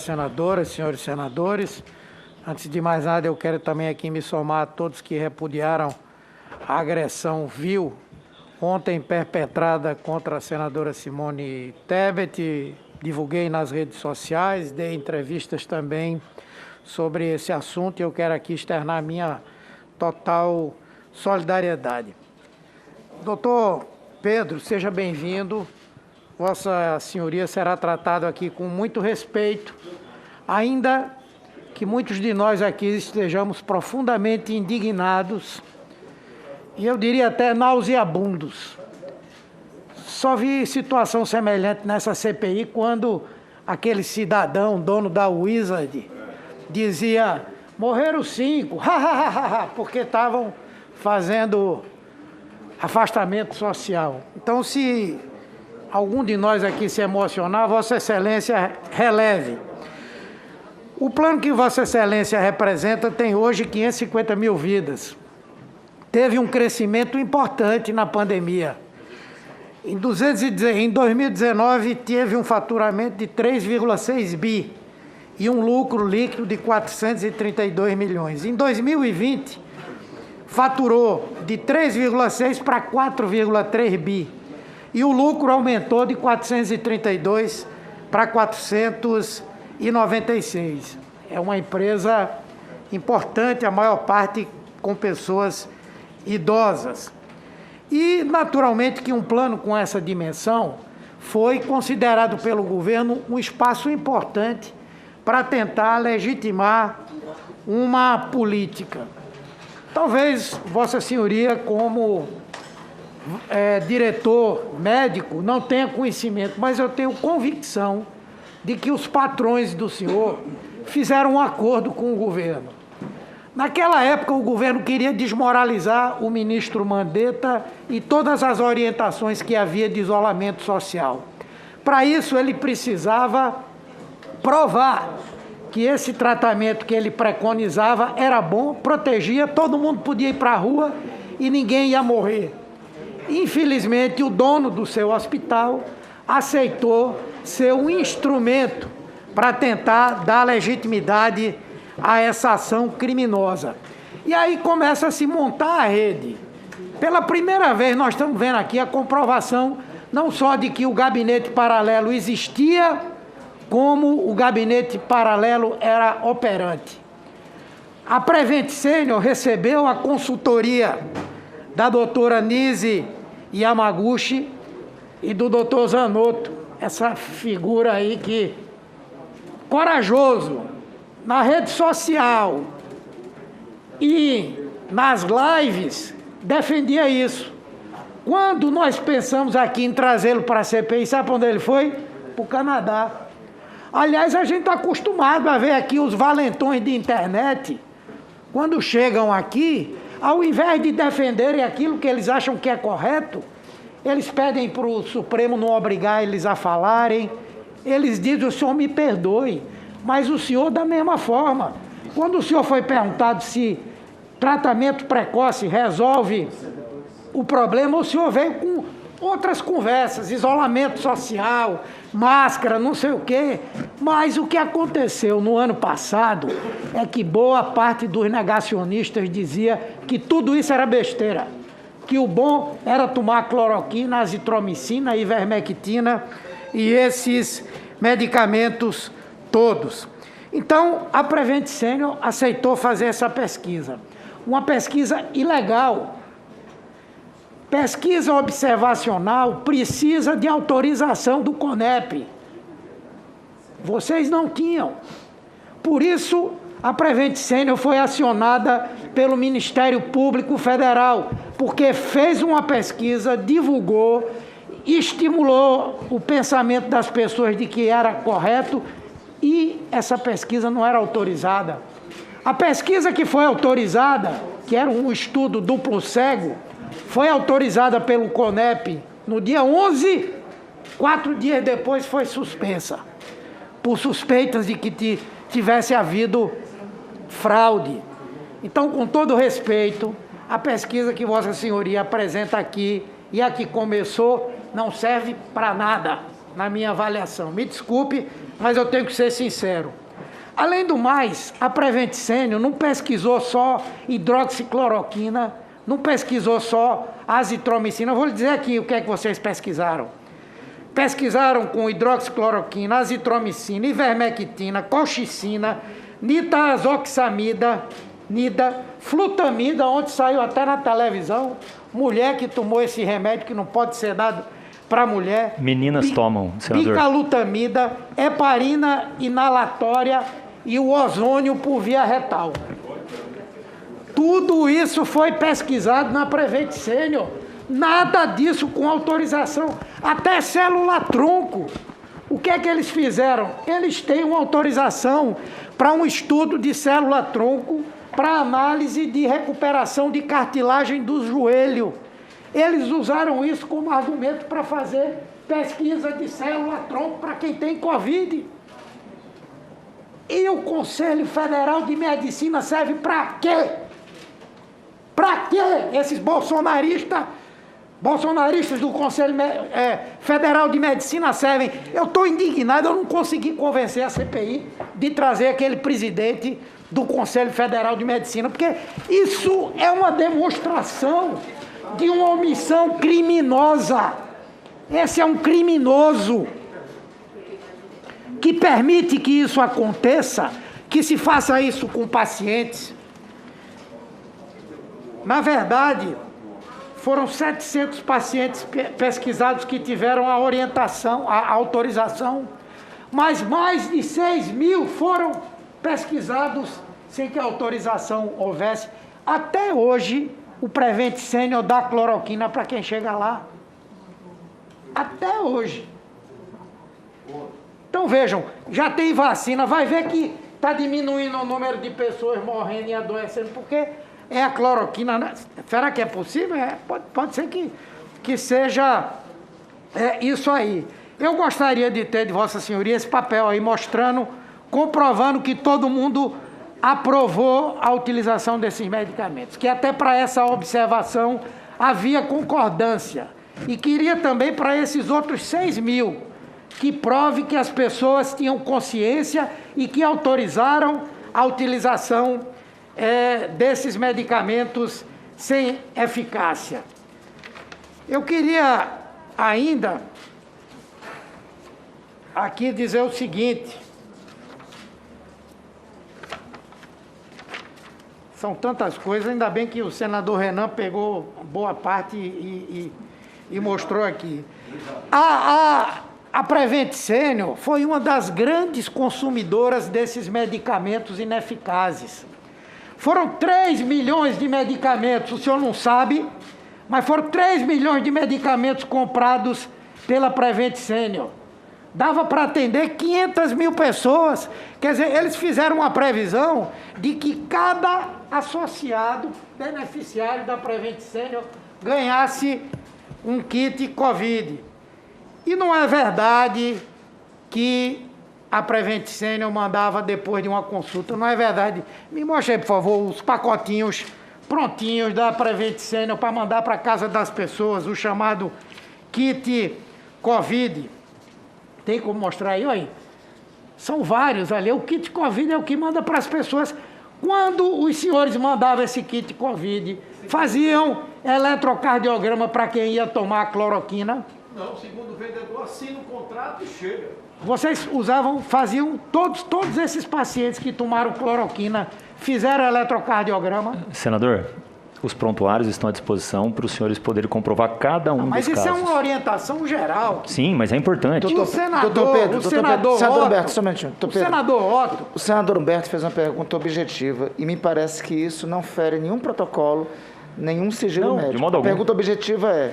senadoras, senhores senadores. Antes de mais nada, eu quero também aqui me somar a todos que repudiaram a agressão vil ontem perpetrada contra a senadora Simone Tebet. Divulguei nas redes sociais, dei entrevistas também sobre esse assunto e eu quero aqui externar minha total solidariedade. Doutor Pedro, seja bem-vindo. Vossa Senhoria será tratado aqui com muito respeito, ainda que muitos de nós aqui estejamos profundamente indignados e eu diria até nauseabundos. Só vi situação semelhante nessa CPI quando aquele cidadão, dono da Wizard, dizia: morreram 5, porque estavam fazendo afastamento social. Então, se algum de nós aqui se emocionar, Vossa Excelência releve. O plano que Vossa Excelência representa tem hoje 550 mil vidas. Teve um crescimento importante na pandemia. Em 2019, teve um faturamento de 3,6 bi e um lucro líquido de 432 milhões. Em 2020, faturou de 3,6 para 4,3 bi. E o lucro aumentou de 432 para 496. É uma empresa importante, a maior parte com pessoas idosas. E, naturalmente, que um plano com essa dimensão foi considerado pelo governo um espaço importante para tentar legitimar uma política. Talvez Vossa Senhoria, como diretor médico, não tenha conhecimento, mas eu tenho convicção de que os patrões do senhor fizeram um acordo com o governo. Naquela época, o governo queria desmoralizar o ministro Mandetta e todas as orientações que havia de isolamento social. Para isso, ele precisava provar que esse tratamento que ele preconizava era bom, protegia, todo mundo podia ir para a rua e ninguém ia morrer. Infelizmente, o dono do seu hospital aceitou ser um instrumento para tentar dar legitimidade a essa ação criminosa. E aí começa a se montar a rede. Pela primeira vez, nós estamos vendo aqui a comprovação não só de que o gabinete paralelo existia, como o gabinete paralelo era operante. A Prevent Senior recebeu a consultoria da doutora Nise Yamaguchi e do doutor Zanotto, essa figura aí que, corajoso, na rede social e nas lives, defendia isso. Quando nós pensamos aqui em trazê-lo para a CPI, sabe para onde ele foi? Para o Canadá. Aliás, a gente está acostumado a ver aqui os valentões de internet, quando chegam aqui, ao invés de defenderem aquilo que eles acham que é correto, eles pedem para o Supremo não obrigar eles a falarem, eles dizem: o senhor me perdoe, mas o senhor da mesma forma. Quando o senhor foi perguntado se tratamento precoce resolve o problema, o senhor veio com outras conversas, isolamento social, máscara, não sei o quê. Mas o que aconteceu no ano passado é que boa parte dos negacionistas dizia que tudo isso era besteira, que o bom era tomar cloroquina, azitromicina, ivermectina e esses medicamentos todos. Então, a Prevent Senior aceitou fazer essa pesquisa. Uma pesquisa ilegal. Pesquisa observacional precisa de autorização do CONEP. Vocês não tinham. Por isso, a Prevent Senior foi acionada pelo Ministério Público Federal, porque fez uma pesquisa, divulgou, estimulou o pensamento das pessoas de que era correto e essa pesquisa não era autorizada. A pesquisa que foi autorizada, que era um estudo duplo cego, foi autorizada pelo CONEP no dia 11, 4 dias depois foi suspensa, por suspeitas de que tivesse havido fraude. Então, com todo respeito, a pesquisa que Vossa Senhoria apresenta aqui e a que começou não serve para nada, na minha avaliação. Me desculpe, mas eu tenho que ser sincero. Além do mais, a Prevent Senior não pesquisou só hidroxicloroquina, não pesquisou só azitromicina. Eu vou lhe dizer aqui o que é que vocês pesquisaram. Pesquisaram com hidroxicloroquina, azitromicina, ivermectina, colchicina, nitazoxamida, flutamida, onde saiu até na televisão, mulher que tomou esse remédio que não pode ser dado para mulher. Meninas tomam, senador. Bicalutamida, heparina inalatória e o ozônio por via retal. Tudo isso foi pesquisado na Prevent Senior. Nada disso com autorização. Até célula-tronco. O que é que eles fizeram? Eles têm uma autorização para um estudo de célula-tronco para análise de recuperação de cartilagem do joelho. Eles usaram isso como argumento para fazer pesquisa de célula-tronco para quem tem Covid. E o Conselho Federal de Medicina serve para quê? Para quê esses bolsonaristas do Conselho Federal de Medicina servem? Eu estou indignado, eu não consegui convencer a CPI de trazer aquele presidente do Conselho Federal de Medicina, porque isso é uma demonstração de uma omissão criminosa. Esse é um criminoso que permite que isso aconteça, que se faça isso com pacientes. Na verdade, foram 700 pacientes pesquisados que tiveram a orientação, a autorização, mas mais de 6.000 foram pesquisados sem que a autorização houvesse. Até hoje, o Prevent Senior dá cloroquina para quem chega lá. Até hoje. Então vejam, já tem vacina, vai ver que está diminuindo o número de pessoas morrendo e adoecendo, porque é a cloroquina, né? Será que é possível? Pode ser que seja isso aí. Eu gostaria de ter de Vossa Senhoria esse papel aí, mostrando, comprovando que todo mundo aprovou a utilização desses medicamentos, que até para essa observação havia concordância. E queria também para esses outros 6.000, que prove que as pessoas tinham consciência e que autorizaram a utilização desses medicamentos sem eficácia. Eu queria ainda aqui dizer o seguinte: são tantas coisas, ainda bem que o senador Renan pegou boa parte e mostrou aqui. A Prevent Senior foi uma das grandes consumidoras desses medicamentos ineficazes. Foram 3 milhões de medicamentos, o senhor não sabe, mas foram 3 milhões de medicamentos comprados pela Prevent Senior. Dava para atender 500.000 pessoas. Quer dizer, eles fizeram uma previsão de que cada associado, beneficiário da Prevent Senior, ganhasse um kit Covid. E não é verdade que a Prevent Senior mandava depois de uma consulta. Não é verdade. Me mostre aí, por favor, os pacotinhos prontinhos da Prevent Senior para mandar para casa das pessoas, o chamado kit Covid. Tem como mostrar aí, olha? São vários ali. O kit Covid é o que manda para as pessoas. Quando os senhores mandavam esse kit Covid, faziam eletrocardiograma para quem ia tomar a cloroquina? Não, segundo o vendedor, assina o contrato e chega. Vocês faziam todos esses pacientes que tomaram cloroquina, fizeram eletrocardiograma? Senador, os prontuários estão à disposição para os senhores poderem comprovar cada um dos casos. Mas isso é uma orientação geral. Sim, mas é importante. E o senador, senador Otto. O senador Humberto fez uma pergunta objetiva e me parece que isso não fere nenhum protocolo, nenhum sigilo médico. De modo algum. A pergunta objetiva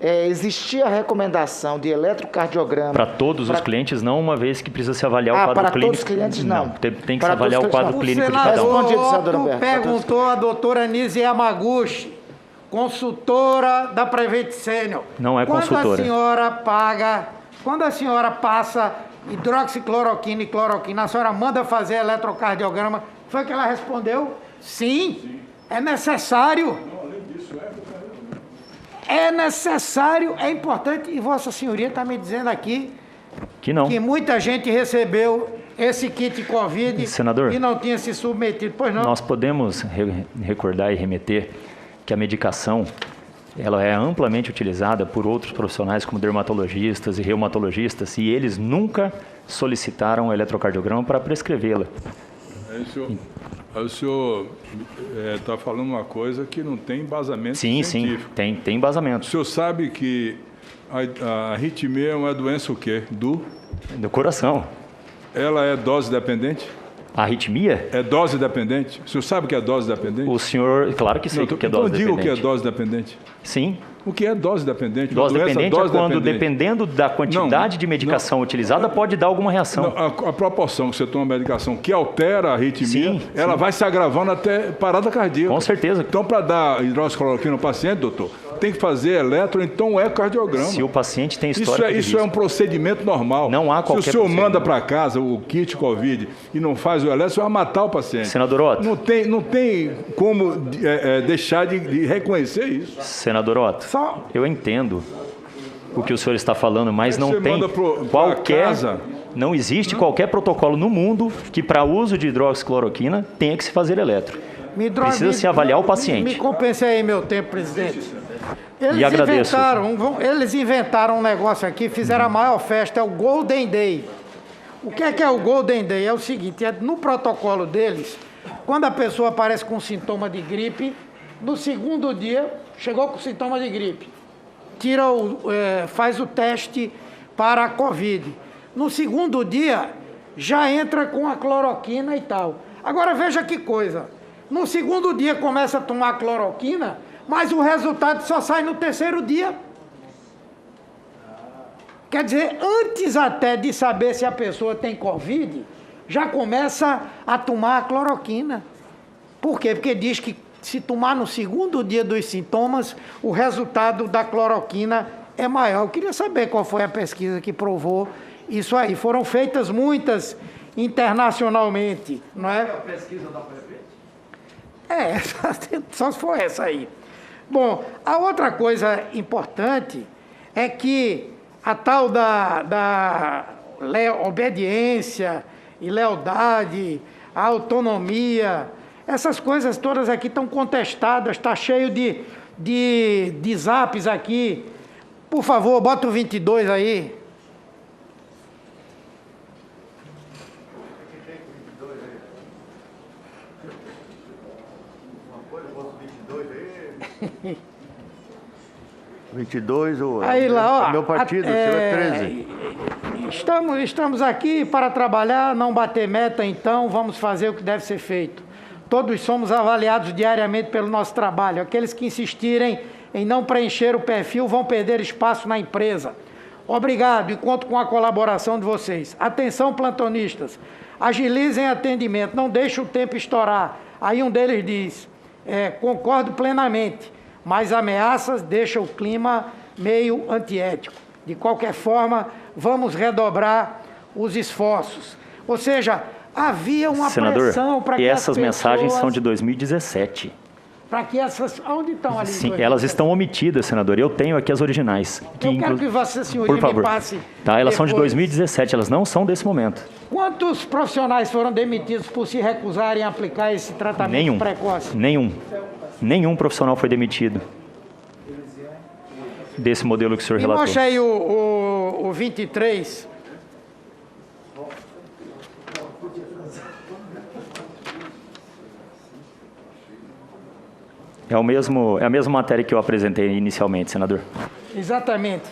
existia a recomendação de eletrocardiograma... Para todos os clientes, não, uma vez que precisa se avaliar o quadro para clínico. Todos os clientes, não. Tem que se avaliar o quadro clínico de cada um. O senador perguntou a doutora Anise Yamaguchi, consultora da Prevent Senior. Não é consultora. Quando a senhora passa hidroxicloroquina e cloroquina, a senhora manda fazer eletrocardiograma, foi que ela respondeu? Sim. É necessário. É necessário, é importante, e Vossa Senhoria está me dizendo aqui Que não. Que muita gente recebeu esse kit Covid Senador, e não tinha se submetido. Pois não? Nós podemos recordar e remeter que a medicação ela é amplamente utilizada por outros profissionais como dermatologistas e reumatologistas e eles nunca solicitaram o eletrocardiograma para prescrevê-la. Aí o senhor está falando uma coisa que não tem embasamento científico. Sim, tem embasamento. O senhor sabe que a arritmia é uma doença o quê? Do coração. Ela é dose dependente? A arritmia? É dose dependente? O senhor sabe o que é dose dependente? O senhor, claro que sei o que é dose dependente. Então diga o que é dose dependente. Sim. O que é dose dependente? Dose dependente é quando, dependendo da quantidade de medicação utilizada, pode dar alguma reação. A proporção que você toma medicação que altera a arritmia, ela vai se agravando até parada cardíaca. Com certeza. Então, para dar hidroxicloroquina no paciente, doutor, tem que fazer eletro, então é cardiograma. Se o paciente tem história Isso é um procedimento normal. Não há qualquer Se o senhor manda para casa o kit Covid e não faz o eletro, você vai matar o paciente. Senador Otto. Não tem como deixar de reconhecer isso. Senador Otto, eu entendo o que o senhor está falando, mas não tem não existe qualquer protocolo no mundo que para uso de hidroxicloroquina tenha que se fazer eletro. Precisa se avaliar o paciente. Me compense aí meu tempo, presidente. Eles inventaram um negócio aqui, fizeram a maior festa, é o Golden Day. O que é o Golden Day? É o seguinte, no protocolo deles, quando a pessoa aparece com sintoma de gripe, no segundo dia, chegou com sintoma de gripe, faz o teste para a Covid. No segundo dia, já entra com a cloroquina e tal. Agora veja que coisa, no segundo dia começa a tomar cloroquina, mas o resultado só sai no terceiro dia. Quer dizer, antes até de saber se a pessoa tem Covid, já começa a tomar a cloroquina. Por quê? Porque diz que se tomar no segundo dia dos sintomas, o resultado da cloroquina é maior. Eu queria saber qual foi a pesquisa que provou isso aí. Foram feitas muitas internacionalmente, não é? É a pesquisa da Prevent? Só se for essa aí. Bom, a outra coisa importante é que a tal da obediência e lealdade, a autonomia, essas coisas todas aqui estão contestadas, está cheio de zaps aqui. Por favor, bota o 22 aí. Aí. 22, aí lá, ó, meu partido, o seu é 13. Estamos aqui para trabalhar, não bater meta, então vamos fazer o que deve ser feito. Todos somos avaliados diariamente pelo nosso trabalho. Aqueles que insistirem em não preencher o perfil vão perder espaço na empresa. Obrigado e conto com a colaboração de vocês. Atenção, plantonistas, agilizem atendimento, não deixem o tempo estourar. Aí um deles diz, concordo plenamente, mas ameaças deixam o clima meio antiético. De qualquer forma, vamos redobrar os esforços. Ou seja, havia uma pressão para que essas mensagens são de 2017. Para que essas... Onde estão ali? Sim, elas estão omitidas, senador. Eu tenho aqui as originais. Eu quero que Vossa Senhoria me passe... Tá, elas são de 2017, elas não são desse momento. Quantos profissionais foram demitidos por se recusarem a aplicar esse tratamento precoce? Nenhum profissional foi demitido desse modelo que o senhor relatou. Mostra aí o 23. É a mesma matéria que eu apresentei inicialmente, senador. Exatamente.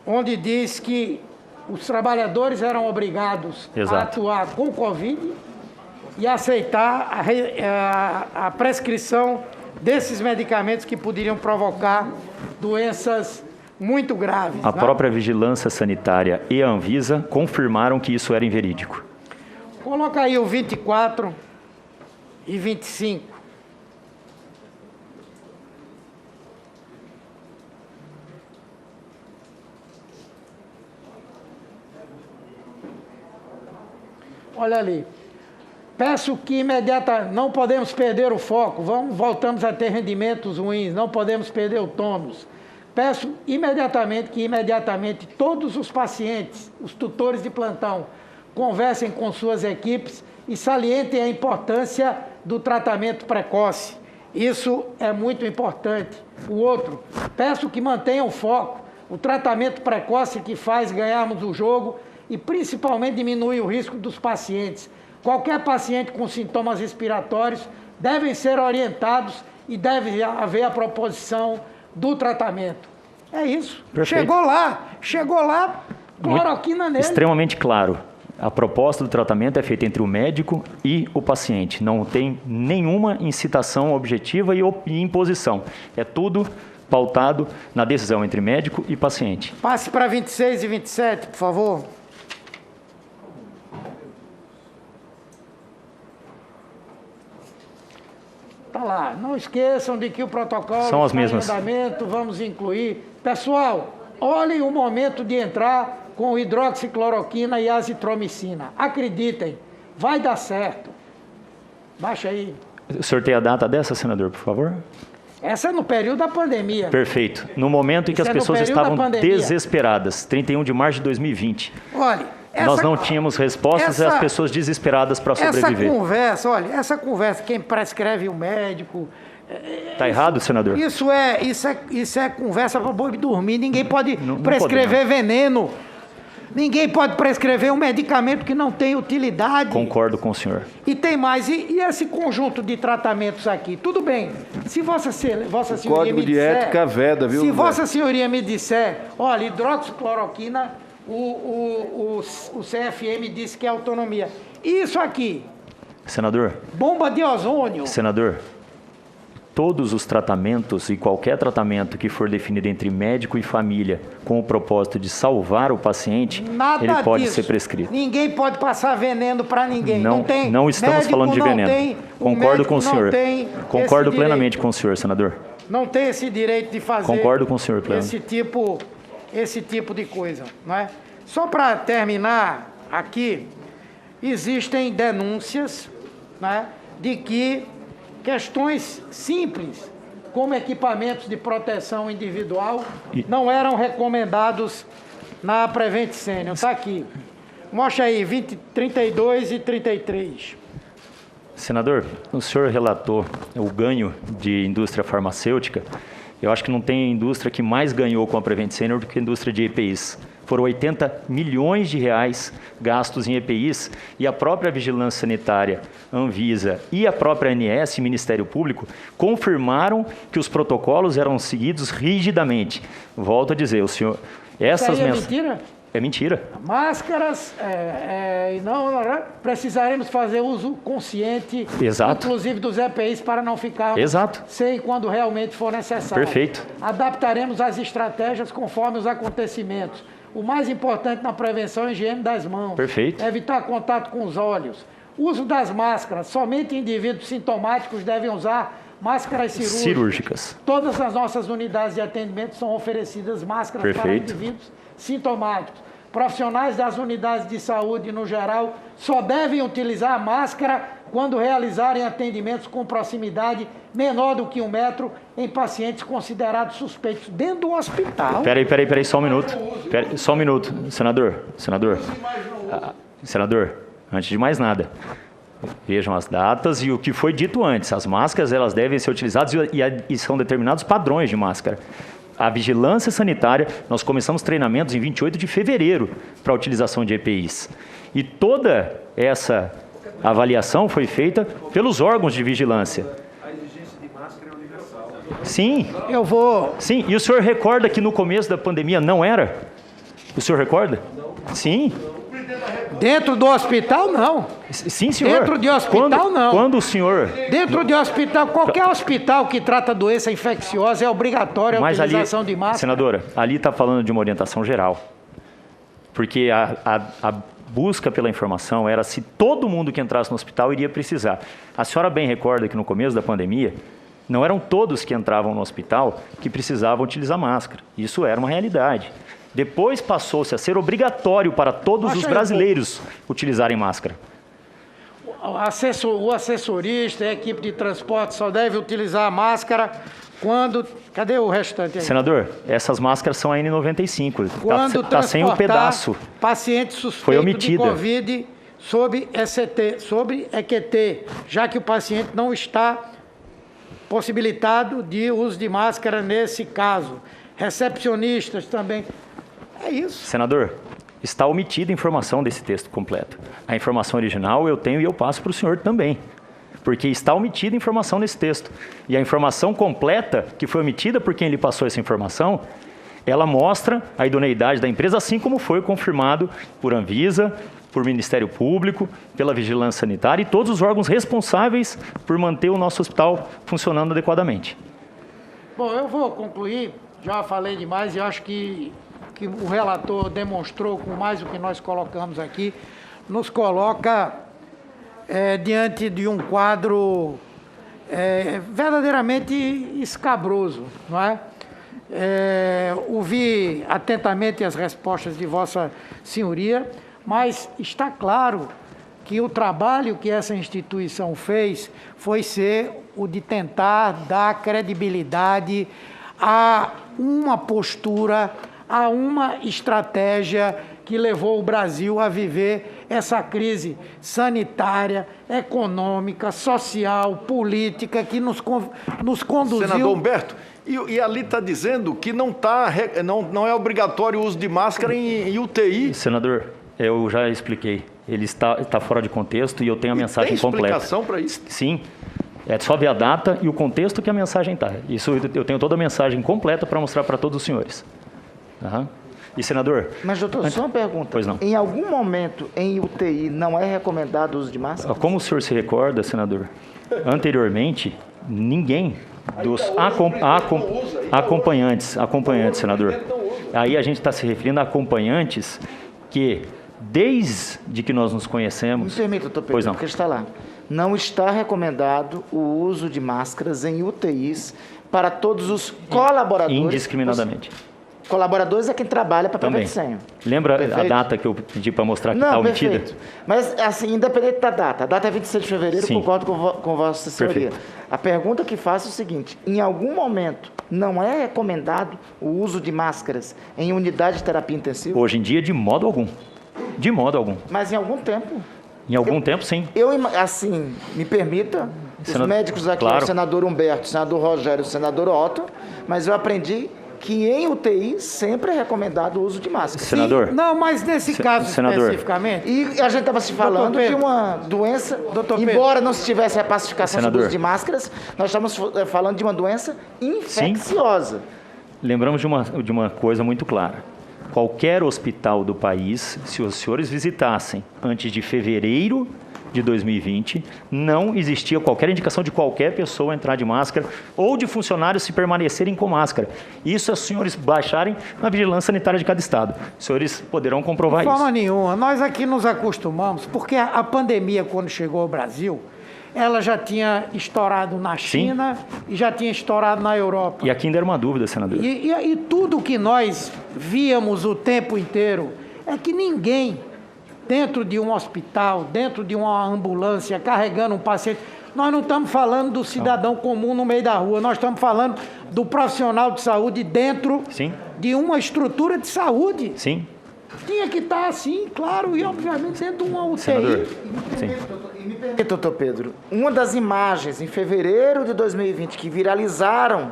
Onde diz que os trabalhadores eram obrigados a atuar com Covid e aceitar a prescrição desses medicamentos que poderiam provocar doenças muito graves. A própria Vigilância Sanitária e a Anvisa confirmaram que isso era inverídico. Coloca aí o 24 e 25. Olha ali. Peço que não podemos perder o foco, voltamos a ter rendimentos ruins, não podemos perder o tônus. Peço imediatamente todos os pacientes, os tutores de plantão, conversem com suas equipes e salientem a importância do tratamento precoce. Isso é muito importante. O outro, peço que mantenham o foco. O tratamento precoce que faz ganharmos o jogo e principalmente diminui o risco dos pacientes. Qualquer paciente com sintomas respiratórios devem ser orientados e deve haver a proposição do tratamento. É isso. Perfeito. Chegou lá, cloroquina nele. Extremamente claro. A proposta do tratamento é feita entre o médico e o paciente. Não tem nenhuma incitação objetiva e imposição. É tudo pautado na decisão entre médico e paciente. Passe para 26 e 27, por favor. Tá lá. Não esqueçam de que o protocolo são as mesmas. Está em andamento, vamos incluir. Pessoal, olhem o momento de entrar com hidroxicloroquina e azitromicina. Acreditem, vai dar certo. Baixa aí. Sorteia a data dessa, senador, por favor. Essa é no período da pandemia. Perfeito. No momento em que as pessoas estavam desesperadas, 31 de março de 2020. Olha, nós não tínhamos respostas e as pessoas desesperadas para sobreviver. Essa conversa, quem prescreve o médico... Está errado, senador? Isso é conversa para boi dormir. Ninguém pode prescrever veneno. Ninguém pode prescrever um medicamento que não tem utilidade. Concordo com o senhor. E tem mais. E esse conjunto de tratamentos aqui? Tudo bem. Se Vossa Senhoria Código me de disser... ética veda, viu? Se Vossa Senhoria me disser, olha, hidroxicloroquina, o CFM disse que é autonomia. Isso aqui... Senador. Bomba de ozônio. Senador. Todos os tratamentos e qualquer tratamento que for definido entre médico e família com o propósito de salvar o paciente, ele pode ser prescrito. Ninguém pode passar veneno para ninguém. Não estamos falando de veneno. Concordo com o senhor. Concordo plenamente com o senhor, senador. Não tem esse direito de fazer. Concordo com o senhor plenamente. Esse tipo de coisa, não é? Só para terminar aqui, existem denúncias, né, de que questões simples, como equipamentos de proteção individual, não eram recomendados na Prevent Senior. Está aqui. Mostra aí, 32 e 33. Senador, o senhor relatou o ganho de indústria farmacêutica. Eu acho que não tem indústria que mais ganhou com a Prevent Senior do que a indústria de EPIs. Foram 80 milhões de reais gastos em EPIs e a própria Vigilância Sanitária, Anvisa e a própria ANS, Ministério Público, confirmaram que os protocolos eram seguidos rigidamente. Volto a dizer, o senhor... Isso aí é mentira? É mentira. Máscaras, precisaremos fazer uso consciente, exato, inclusive dos EPIs, para não ficar sem quando realmente for necessário. Perfeito. Adaptaremos as estratégias conforme os acontecimentos. O mais importante na prevenção é a higiene das mãos. Perfeito. Evitar contato com os olhos. Uso das máscaras. Somente indivíduos sintomáticos devem usar máscaras cirúrgicas. Todas as nossas unidades de atendimento são oferecidas máscaras Perfeito. para indivíduos sintomáticos. Profissionais das unidades de saúde, no geral, só devem utilizar a máscara quando realizarem atendimentos com proximidade menor do que 1 metro em pacientes considerados suspeitos dentro do hospital. Peraí, só um minuto. Só um minuto, senador. Senador, antes de mais nada, vejam as datas e o que foi dito antes. As máscaras, elas devem ser utilizadas e são determinados padrões de máscara. A vigilância sanitária, nós começamos treinamentos em 28 de fevereiro para a utilização de EPIs. E toda essa avaliação foi feita pelos órgãos de vigilância. A exigência de máscara é universal. Sim. Sim, e o senhor recorda que no começo da pandemia não era? O senhor recorda? Não. Sim. Dentro do hospital, não. Sim, senhor. Dentro de hospital, não. Quando o senhor... Dentro de hospital, qualquer hospital que trata doença infecciosa é obrigatória a utilização de máscara. Senadora, ali está falando de uma orientação geral. Porque a busca pela informação era se todo mundo que entrasse no hospital iria precisar. A senhora bem recorda que no começo da pandemia, não eram todos que entravam no hospital que precisavam utilizar máscara. Isso era uma realidade. Depois passou-se a ser obrigatório para todos os brasileiros utilizarem máscara. O assessorista, a equipe de transporte só deve utilizar a máscara Cadê o restante aí? Senador, essas máscaras são a N95. Quando tá sem um pedaço. Paciente Foi suspeito de omitida. Covid sob EQT, já que o paciente não está possibilitado de uso de máscara nesse caso. Recepcionistas também. É isso. Senador, está omitida a informação desse texto completo. A informação original eu tenho e eu passo para o senhor também. Porque está omitida a informação nesse texto. E a informação completa, que foi omitida por quem lhe passou essa informação, ela mostra a idoneidade da empresa, assim como foi confirmado por Anvisa, por Ministério Público, pela Vigilância Sanitária e todos os órgãos responsáveis por manter o nosso hospital funcionando adequadamente. Bom, eu vou concluir. Já falei demais e acho que o relator demonstrou com mais o que nós colocamos aqui, nos coloca diante de um quadro verdadeiramente escabroso, não é? Ouvi atentamente as respostas de Vossa Senhoria, mas está claro que o trabalho que essa instituição fez foi ser o de tentar dar credibilidade a uma postura, a uma estratégia que levou o Brasil a viver essa crise sanitária, econômica, social, política, que nos conduziu... Senador Humberto, e ali está dizendo que não é obrigatório o uso de máscara em UTI. Senador, eu já expliquei. Ele está fora de contexto e eu tenho a mensagem completa. Tem explicação para isso? Sim. É só ver a data e o contexto que a mensagem está. Isso eu tenho toda a mensagem completa para mostrar para todos os senhores. Uhum. E, senador... Mas, doutor, só uma pergunta. Pois não. Em algum momento, em UTI, não é recomendado o uso de máscara? Como o senhor se recorda, senador, anteriormente, ninguém dos acompanhantes, senador. Aí a gente está se referindo a acompanhantes que, desde que nós nos conhecemos... Me permita, doutor Pedro, pois não. Porque está lá. Não está recomendado o uso de máscaras em UTIs para todos os colaboradores... Indiscriminadamente. Colaboradores é quem trabalha para também. Prevent-Senior. Lembra Perfeito? A data que eu pedi para mostrar que está omitida? Perfeito. Mas, assim, independente da data, a data é 26 de fevereiro, Sim. concordo com Vossa Senhoria. Perfeito. A pergunta que faço é o seguinte: em algum momento não é recomendado o uso de máscaras em unidade de terapia intensiva? Hoje em dia, de modo algum. De modo algum. Mas em algum tempo? Em algum tempo, sim. Assim, me permita, os médicos aqui, claro. O senador Humberto, o senador Rogério, o senador Otto, mas eu aprendi que em UTI sempre é recomendado o uso de máscara. Senador. Sim, não, mas nesse caso senador. especificamente... E a gente estava se falando de uma doença, embora não se tivesse a pacificação do uso de máscaras, nós estamos falando de uma doença infecciosa. Sim. Lembramos de uma coisa muito clara. Qualquer hospital do país, se os senhores visitassem antes de fevereiro de 2020, não existia qualquer indicação de qualquer pessoa entrar de máscara ou de funcionários se permanecerem com máscara. Isso é os senhores baixarem na vigilância sanitária de cada estado. Os senhores poderão comprovar isso. De forma nenhuma. Nós aqui nos acostumamos, porque a pandemia, quando chegou ao Brasil, ela já tinha estourado na China e já tinha estourado na Europa. E aqui ainda era uma dúvida, senador. E tudo que nós víamos o tempo inteiro é que ninguém, dentro de um hospital, dentro de uma ambulância, carregando um paciente, nós não estamos falando do cidadão comum no meio da rua, nós estamos falando do profissional de saúde dentro de uma estrutura de saúde. Sim. Tinha que estar assim, claro, e obviamente dentro de uma UTI. Senador, Me permita, doutor Pedro, uma das imagens em fevereiro de 2020 que viralizaram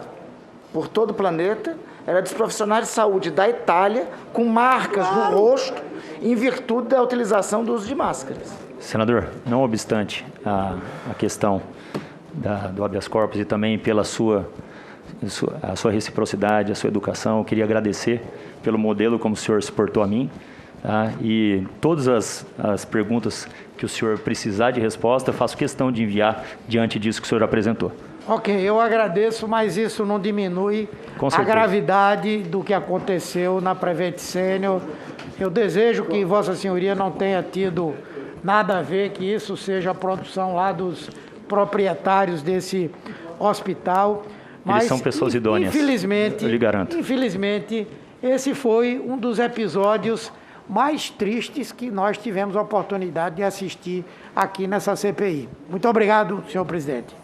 por todo o planeta era dos profissionais de saúde da Itália com marcas no rosto em virtude da utilização do uso de máscaras. Senador, não obstante a questão do habeas corpus e também pela a sua reciprocidade, a sua educação, eu queria agradecer pelo modelo como o senhor se portou a mim, tá? E todas as perguntas que o senhor precisar de resposta, eu faço questão de enviar diante disso que o senhor apresentou. Ok, eu agradeço, mas isso não diminui a gravidade do que aconteceu na Prevent Senior. Eu desejo que Vossa Senhoria não tenha tido nada a ver, que isso seja a produção lá dos proprietários desse hospital. Mas, eles são pessoas idôneas, infelizmente, eu lhe garanto. Infelizmente, esse foi um dos episódios mais tristes que nós tivemos a oportunidade de assistir aqui nessa CPI. Muito obrigado, senhor presidente.